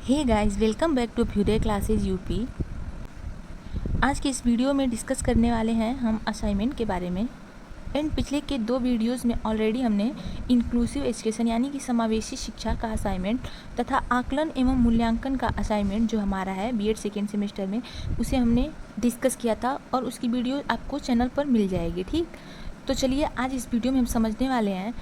Hey guys, welcome back to Abhyudaya classes UP. आज के इस वीडियो में डिस्कस करने वाले हैं हम असाइनमेंट के बारे में। एंड पिछले के 2 वीडियोस में ऑलरेडी हमने इंक्लूसिव एजुकेशन यानी कि समावेशी शिक्षा का असाइनमेंट तथा आकलन एवं मूल्यांकन का असाइनमेंट जो हमारा है बीएड सेकेंड सेमेस्टर में, उसे हमने डिस्कस किया था और उसकी वीडियो आपको चैनल पर मिल जाएगी। ठीक, तो चलिए आज इस वीडियो में हम समझने वाले हैं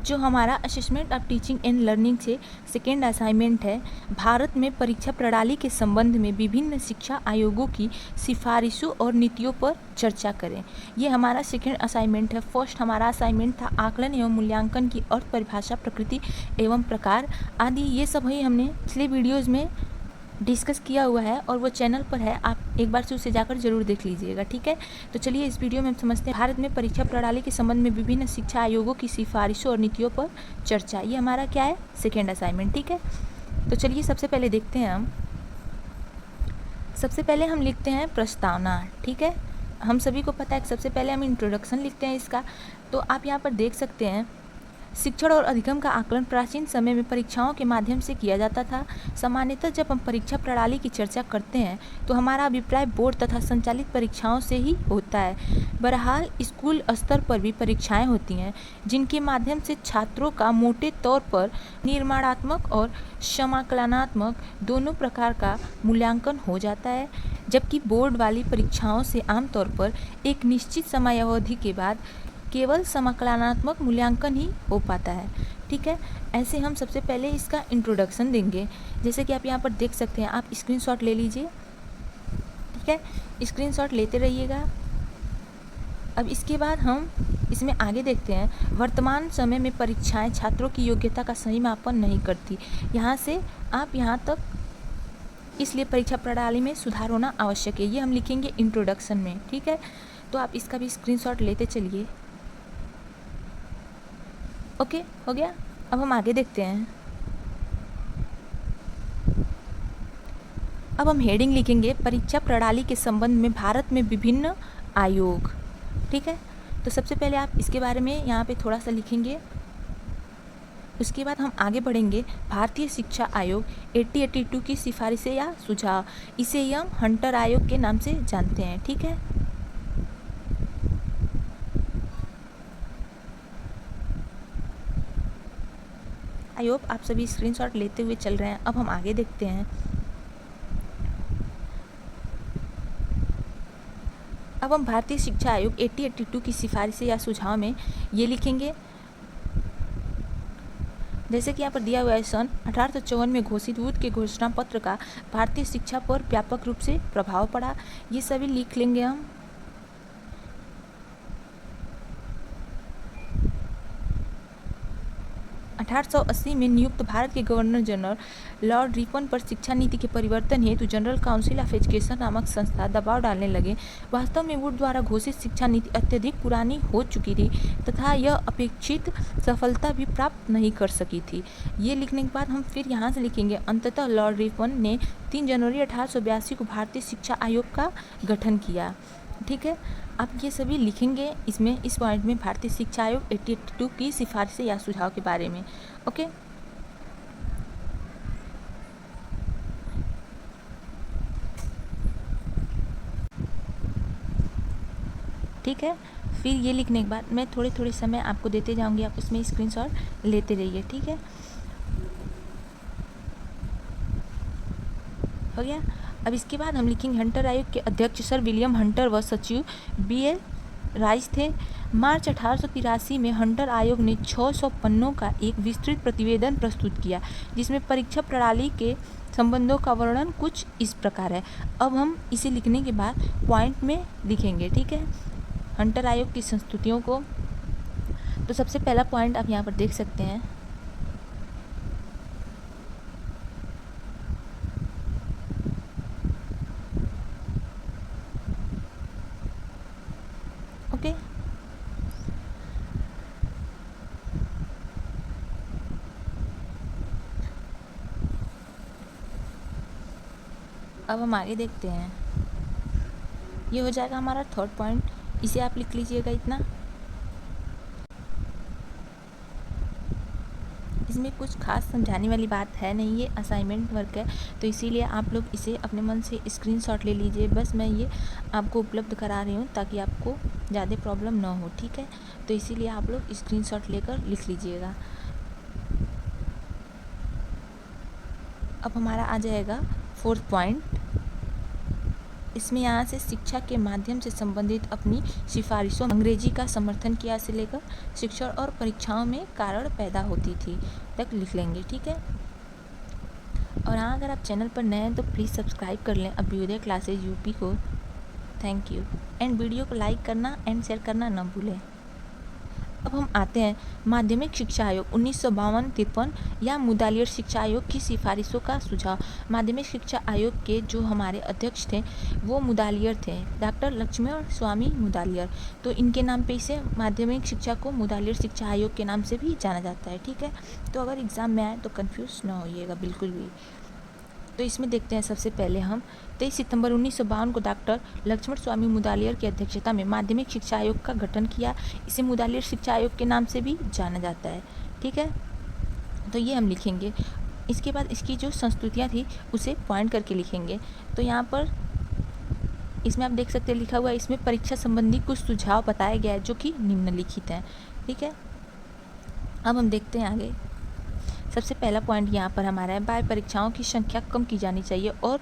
जो हमारा assessment of teaching and learning से सेकेंड असाइनमेंट है। भारत में परीक्षा प्रणाली के संबंध में विभिन्न शिक्षा आयोगों की सिफारिशों और नीतियों पर चर्चा करें। ये हमारा सेकेंड असाइनमेंट है। फर्स्ट हमारा असाइनमेंट था आकलन एवं मूल्यांकन की अर्थ परिभाषा, प्रकृति एवं प्रकार आदि। ये सब ही हमने पिछले वीडियोज़ में डिस्कस किया हुआ है और वो चैनल पर है, आप एक बार से उसे जाकर जरूर देख लीजिएगा। ठीक है, तो चलिए इस वीडियो में हम समझते हैं भारत में परीक्षा प्रणाली के संबंध में विभिन्न शिक्षा आयोगों की सिफारिशों और नीतियों पर चर्चा। ये हमारा क्या है, सेकेंड असाइनमेंट। ठीक है, तो चलिए सबसे पहले देखते हैं सबसे पहले हम लिखते हैं प्रस्तावना। ठीक है, हम सभी को पता है कि सबसे पहले हम इंट्रोडक्शन लिखते हैं इसका। तो आप यहाँ पर देख सकते हैं, शिक्षण और अधिगम का आकलन प्राचीन समय में परीक्षाओं के माध्यम से किया जाता था। सामान्यतः जब हम परीक्षा प्रणाली की चर्चा करते हैं तो हमारा अभिप्राय बोर्ड तथा संचालित परीक्षाओं से ही होता है। बहरहाल स्कूल स्तर पर भी परीक्षाएं होती हैं जिनके माध्यम से छात्रों का मोटे तौर पर निर्माणात्मक और समाकलनात्मक दोनों प्रकार का मूल्यांकन हो जाता है, जबकि बोर्ड वाली परीक्षाओं से आमतौर पर एक निश्चित समयावधि के बाद केवल समाकलनात्मक मूल्यांकन ही हो पाता है। ठीक है, ऐसे हम सबसे पहले इसका इंट्रोडक्शन देंगे, जैसे कि आप यहाँ पर देख सकते हैं। आप स्क्रीनशॉट ले लीजिए। ठीक है, स्क्रीनशॉट लेते रहिएगा। अब इसके बाद हम इसमें आगे देखते हैं। वर्तमान समय में परीक्षाएं छात्रों की योग्यता का सही मापन नहीं करती। यहाँ से आप यहाँ तक, इसलिए परीक्षा प्रणाली में सुधार होना आवश्यक है। ये हम लिखेंगे इंट्रोडक्शन में। ठीक है, तो आप इसका भी स्क्रीनशॉट लेते चलिए। ओके, हो गया। अब हम आगे देखते हैं। अब हम हेडिंग लिखेंगे परीक्षा प्रणाली के संबंध में भारत में विभिन्न आयोग। ठीक है, तो सबसे पहले आप इसके बारे में यहाँ पे थोड़ा सा लिखेंगे। उसके बाद हम आगे बढ़ेंगे। भारतीय शिक्षा आयोग 8082 की सिफारिशें या सुझाव, इसे यंग हंटर आयोग के नाम से जानते हैं। ठीक है, आई होप आप सभी स्क्रीनशॉट लेते हुए चल रहे हैं। अब हम आगे देखते हैं। अब हम भारतीय शिक्षा आयोग 8082 की सिफारिशें या सुझाव में ये लिखेंगे, जैसे कि यहाँ पर दिया हुआ है, सन 1854 में घोषित वुड के घोषणा पत्र का भारतीय शिक्षा पर व्यापक रूप से प्रभाव पड़ा। ये सभी लिख लेंगे हम। 1880 में नियुक्त भारत के गवर्नर जनरल लॉर्ड रिपन पर शिक्षा नीति के परिवर्तन हेतु जनरल काउंसिल ऑफ एजुकेशन नामक संस्था दबाव डालने लगे। वास्तव में वुड द्वारा घोषित शिक्षा नीति अत्यधिक पुरानी हो चुकी थी तथा यह अपेक्षित सफलता भी प्राप्त नहीं कर सकी थी। ये लिखने के बाद हम फिर यहाँ से लिखेंगे, अंततः लॉर्ड रिपन ने 3 जनवरी 1882 को भारतीय शिक्षा आयोग का गठन किया। ठीक है, आप ये सभी लिखेंगे इसमें, इस पॉइंट में भारतीय शिक्षा आयोग 8082 की सिफारिशें या सुझाव के बारे में। ओके, ठीक है। फिर ये लिखने के बाद मैं थोड़े थोड़े समय आपको देते जाऊंगी, आप इसमें स्क्रीनशॉट लेते रहिए। ठीक है, हो गया। अब इसके बाद हम लिखेंगे, हंटर आयोग के अध्यक्ष सर विलियम हंटर व सचिव BL राइस थे। मार्च 1883 में हंटर आयोग ने 600 पन्नों का एक विस्तृत प्रतिवेदन प्रस्तुत किया, जिसमें परीक्षा प्रणाली के संबंधों का वर्णन कुछ इस प्रकार है। अब हम इसे लिखने के बाद पॉइंट में लिखेंगे। ठीक है, हंटर आयोग की संस्तुतियों को। तो सबसे पहला पॉइंट आप यहाँ पर देख सकते हैं। ओके, अब हम आगे देखते हैं। ये हो जाएगा हमारा थर्ड पॉइंट, इसे आप लिख लीजिएगा इतना। इसमें कुछ खास समझाने वाली बात है नहीं, ये असाइनमेंट वर्क है, तो इसीलिए आप लोग इसे अपने मन से स्क्रीनशॉट ले लीजिए। बस मैं ये आपको उपलब्ध करा रही हूँ ताकि आपको ज़्यादा प्रॉब्लम ना हो, ठीक है। तो इसीलिए आप लोग स्क्रीनशॉट लेकर लिख लीजिएगा। अब हमारा आ जाएगा 4th पॉइंट। इसमें यहाँ से शिक्षा के माध्यम से संबंधित अपनी सिफारिशों अंग्रेजी का समर्थन किया से लेकर शिक्षण और परीक्षाओं में कारण पैदा होती थी तक लिख लेंगे, ठीक है। और हाँ, अगर आप चैनल पर नए हैं तो प्लीज़ सब्सक्राइब कर लें अभ्युदय क्लासेज यूपी को। Thank you. एंड वीडियो को लाइक करना एंड शेयर करना न भूलें। अब हम आते हैं माध्यमिक शिक्षा आयोग 1952-53 या मुदालियर शिक्षा आयोग की सिफारिशों का सुझाव। माध्यमिक शिक्षा आयोग के जो हमारे अध्यक्ष थे वो मुदालियर थे, डॉक्टर लक्ष्मण स्वामी मुदालियर। तो इनके नाम पे इसे माध्यमिक शिक्षा को मुदालियर शिक्षा आयोग के नाम से भी जाना जाता है, ठीक है। तो अगर एग्ज़ाम में आए तो कन्फ्यूज़ ना होइएगा बिल्कुल भी। तो इसमें देखते हैं सबसे पहले हम 23 सितंबर 1952 को डॉक्टर लक्ष्मण स्वामी मुदालियर की अध्यक्षता में माध्यमिक शिक्षा आयोग का गठन किया। इसे मुदालियर शिक्षा आयोग के नाम से भी जाना जाता है, ठीक है। तो ये हम लिखेंगे। इसके बाद इसकी जो संस्तुतियाँ थी उसे पॉइंट करके लिखेंगे। तो यहाँ पर इसमें आप देख सकते हैं लिखा हुआ है, इसमें परीक्षा संबंधी कुछ सुझाव बताया गया है जो कि निम्नलिखित हैं, ठीक है। अब हम देखते हैं आगे। सबसे पहला पॉइंट यहाँ पर हमारा है, बाह्य परीक्षाओं की संख्या कम की जानी चाहिए और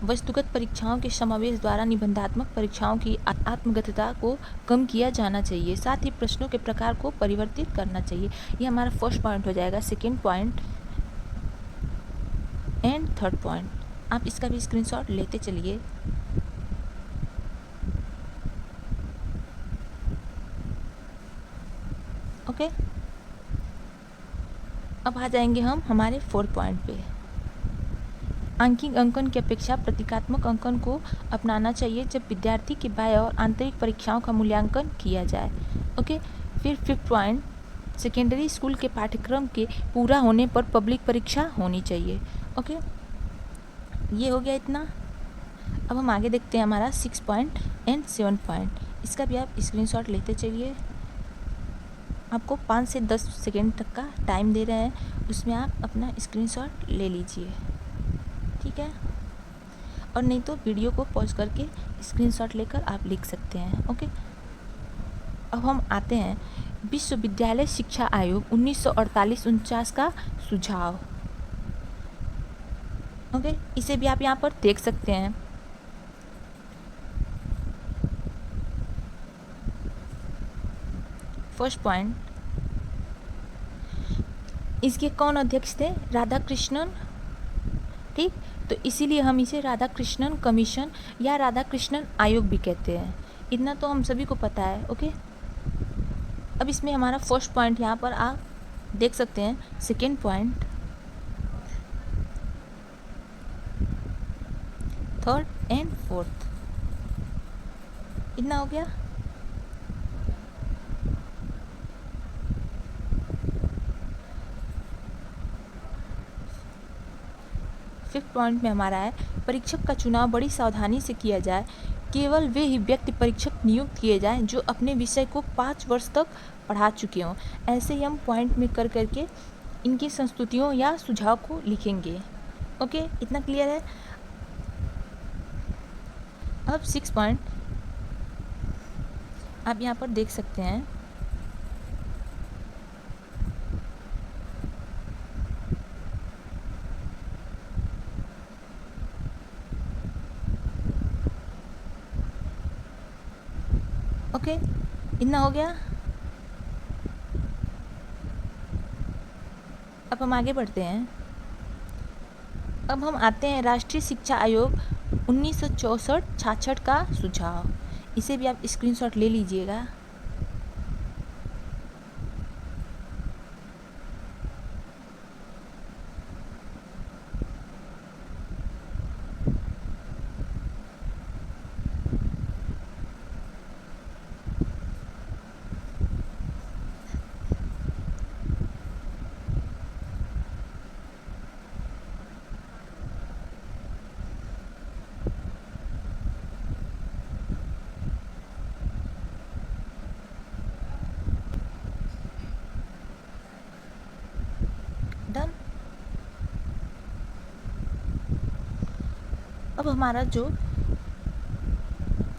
वस्तुगत परीक्षाओं के समावेश द्वारा निबंधात्मक परीक्षाओं की आत्मगतता को कम किया जाना चाहिए। साथ ही प्रश्नों के प्रकार को परिवर्तित करना चाहिए। ये हमारा फर्स्ट पॉइंट हो जाएगा। Second point and third point आप इसका भी स्क्रीनशॉट लेते चलिए। ओके, अब आ जाएंगे हम हमारे 4th पॉइंट पे। आंकिक अंकन की अपेक्षा प्रतीकात्मक अंकन को अपनाना चाहिए जब विद्यार्थी के बाह्य और आंतरिक परीक्षाओं का मूल्यांकन किया जाए। ओके, फिर 5th पॉइंट, सेकेंडरी स्कूल के पाठ्यक्रम के पूरा होने पर पब्लिक परीक्षा होनी चाहिए। ओके, ये हो गया इतना। अब हम आगे देखते हैं हमारा 6th point and 7th point. इसका भी आप स्क्रीनशॉट लेते चलिए। आपको 5 से 10 सेकेंड तक का टाइम दे रहे हैं, उसमें आप अपना स्क्रीनशॉट ले लीजिए, ठीक है। और नहीं तो वीडियो को पॉज करके स्क्रीनशॉट लेकर आप लिख सकते हैं। ओके, अब हम आते हैं विश्वविद्यालय शिक्षा आयोग 1948-49 का सुझाव। ओके, इसे भी आप यहाँ पर देख सकते हैं। फर्स्ट पॉइंट, इसके कौन अध्यक्ष थे? राधा कृष्णन, ठीक। तो इसीलिए हम इसे राधा कृष्णन कमीशन या राधा कृष्णन आयोग भी कहते हैं। इतना तो हम सभी को पता है। ओके, अब इसमें हमारा फर्स्ट पॉइंट यहाँ पर आप देख सकते हैं। Second point, third and fourth, इतना हो गया। फिफ्थ पॉइंट में हमारा है, परीक्षक का चुनाव बड़ी सावधानी से किया जाए। केवल वे ही व्यक्ति परीक्षक नियुक्त किए जाएं जो अपने विषय को 5 वर्ष तक पढ़ा चुके हों। ऐसे ही हम पॉइंट में कर करके इनकी संस्तुतियों या सुझाव को लिखेंगे। ओके, इतना क्लियर है। अब 6 पॉइंट आप यहाँ पर देख सकते हैं। ओके, इतना हो गया। अब हम आगे बढ़ते हैं। अब हम आते हैं राष्ट्रीय शिक्षा आयोग 1964-66 का सुझाव। इसे भी आप स्क्रीनशॉट ले लीजिएगा। अब हमारा जो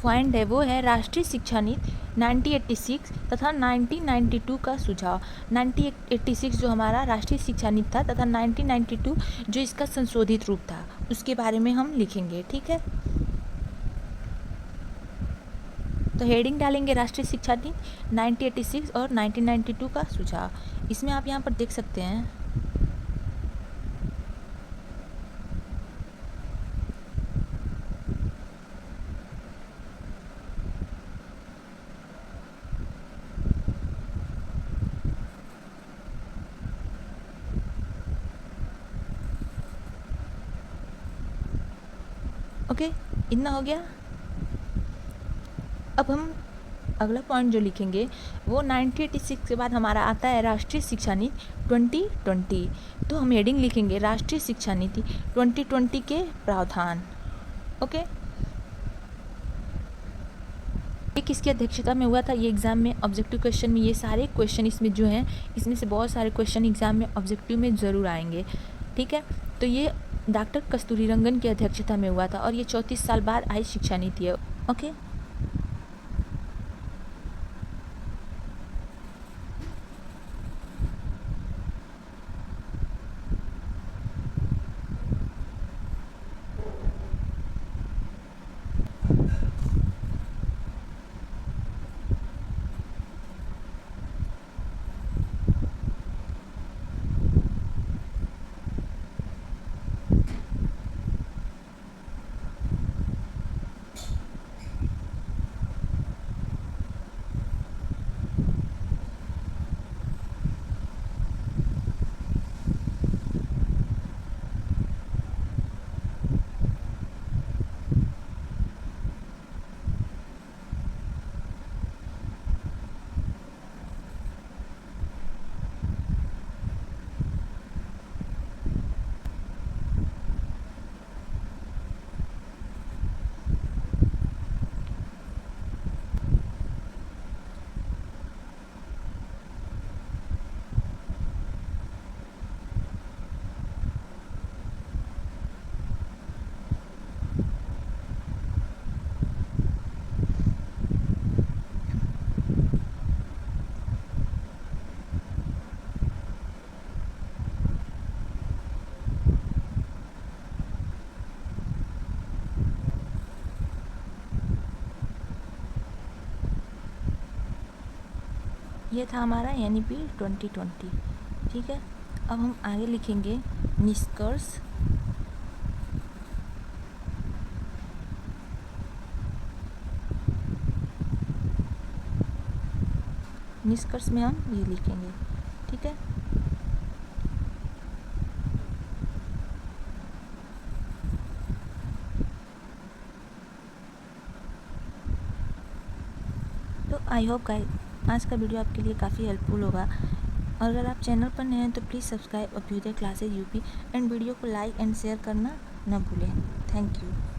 पॉइंट है वो है राष्ट्रीय शिक्षा नीति 1986 तथा 1992 का सुझाव। 1986 जो हमारा राष्ट्रीय शिक्षा नीति था तथा 1992 जो इसका संशोधित रूप था, उसके बारे में हम लिखेंगे। ठीक है, तो हेडिंग डालेंगे राष्ट्रीय शिक्षा नीति 1986 और 1992 का सुझाव। इसमें आप यहाँ पर देख सकते हैं ओके, इतना हो गया। अब हम अगला पॉइंट जो लिखेंगे वो 1986 के बाद हमारा आता है राष्ट्रीय शिक्षा नीति 2020। तो हम हेडिंग लिखेंगे राष्ट्रीय शिक्षा नीति 2020 के प्रावधान। ओके, ये किसकी अध्यक्षता में हुआ था? ये एग्जाम में ऑब्जेक्टिव क्वेश्चन में ये सारे क्वेश्चन इसमें जो हैं, इसमें से बहुत सारे क्वेश्चन एग्जाम में ऑब्जेक्टिव में ज़रूर आएंगे। ठीक है, तो ये डॉक्टर कस्तूरीरंगन की अध्यक्षता में हुआ था और ये 34 साल बाद आई शिक्षा नीति है। ओके, ये था हमारा NEP 2020। ठीक है, अब हम आगे लिखेंगे निष्कर्ष। निष्कर्ष में हम ये लिखेंगे। ठीक है, तो आई होप गाइस आज का वीडियो आपके लिए काफ़ी हेल्पफुल होगा। और अगर आप चैनल पर नए हैं तो please subscribe Abhyudaya classes UP and video को लाइक एंड शेयर करना न भूलें। Thank you.